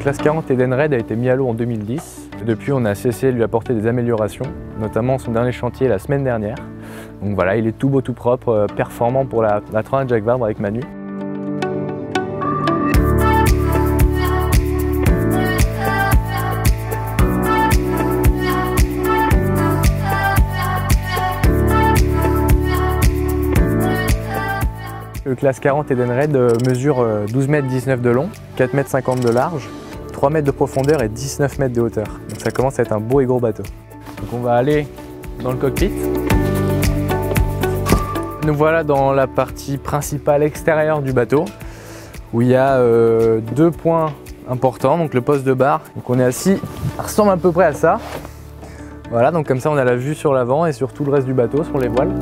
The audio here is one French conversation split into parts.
classe 40 Edenred a été mis à l'eau en 2010. Depuis, on a cessé de lui apporter des améliorations, notamment son dernier chantier la semaine dernière. Donc voilà, il est tout beau, tout propre, performant pour la Transat Jacques Vabre avec Manu. Le classe 40 Edenred mesure 12 m 19 de long, 4 m 50 de large, 3 m de profondeur et 19 m de hauteur. Donc ça commence à être un beau et gros bateau. Donc on va aller dans le cockpit. Nous voilà dans la partie principale extérieure du bateau où il y a deux points importants, donc le poste de bar. Donc on est assis, ça ressemble à peu près à ça. Voilà, donc comme ça on a la vue sur l'avant et sur tout le reste du bateau, sur les voiles.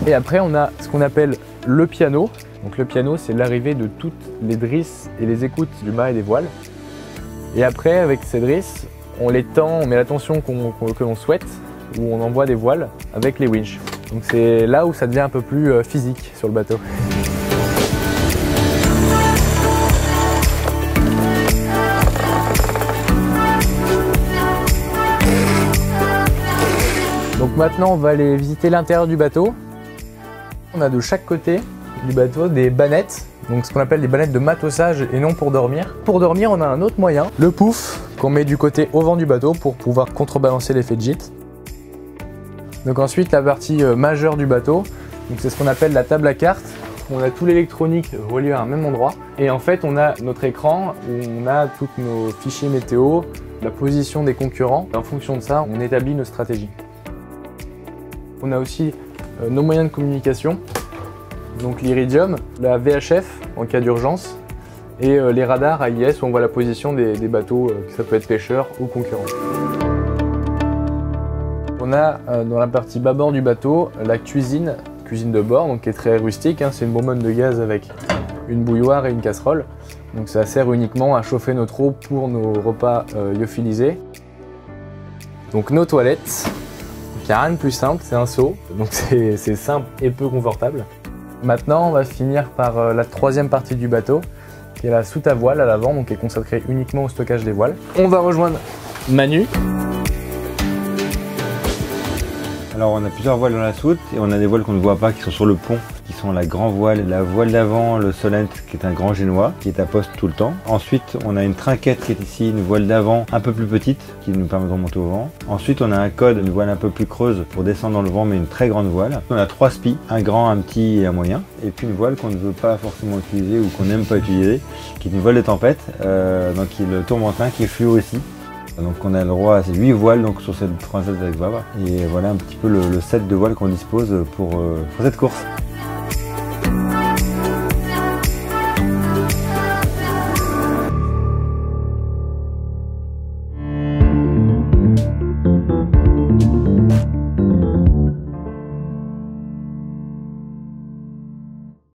Et après, on a ce qu'on appelle le piano. Donc le piano, c'est l'arrivée de toutes les drisses et les écoutes du mât et des voiles. Et après, avec ces drisses, on les tend, on met la tension que l'on souhaite, où on envoie des voiles avec les winches. Donc c'est là où ça devient un peu plus physique sur le bateau. Donc maintenant, on va aller visiter l'intérieur du bateau. On a de chaque côté du bateau des bannettes, donc ce qu'on appelle des bannettes de matossage et non pour dormir. Pour dormir, on a un autre moyen, le pouf, qu'on met du côté au vent du bateau pour pouvoir contrebalancer l'effet de gîte. Donc ensuite, la partie majeure du bateau, c'est ce qu'on appelle la table à cartes. On a tout l'électronique relié à un même endroit. Et en fait, on a notre écran où on a tous nos fichiers météo, la position des concurrents. En fonction de ça, on établit nos stratégies. On a aussi nos moyens de communication, donc l'Iridium, la VHF en cas d'urgence et les radars AIS où on voit la position des bateaux, que ça peut être pêcheurs ou concurrents. On a dans la partie bâbord du bateau la cuisine de bord, donc qui est très rustique, hein, c'est une bonbonne de gaz avec une bouilloire et une casserole. Donc ça sert uniquement à chauffer notre eau pour nos repas lyophilisés. Donc nos toilettes. Il n'y a rien de plus simple, c'est un seau, donc c'est simple et peu confortable. Maintenant, on va finir par la troisième partie du bateau, qui est la soute à voile à l'avant, donc qui est consacrée uniquement au stockage des voiles. On va rejoindre Manu. Alors on a plusieurs voiles dans la soute et on a des voiles qu'on ne voit pas qui sont sur le pont, qui sont la grand voile, la voile d'avant, le Solent qui est un grand génois, qui est à poste tout le temps. Ensuite on a une trinquette qui est ici, une voile d'avant un peu plus petite qui nous permet de remonter au vent. Ensuite on a un code, une voile un peu plus creuse pour descendre dans le vent mais une très grande voile. On a 3 spies, un grand, un petit et un moyen. Et puis une voile qu'on ne veut pas forcément utiliser ou qu'on n'aime pas utiliser, qui est une voile de tempête, donc qui est le tourmentin qui est fluo aussi. Donc on a le droit à ces 8 voiles donc, sur cette Transat Jacques Vabre. Et voilà un petit peu le set de voiles qu'on dispose pour cette course.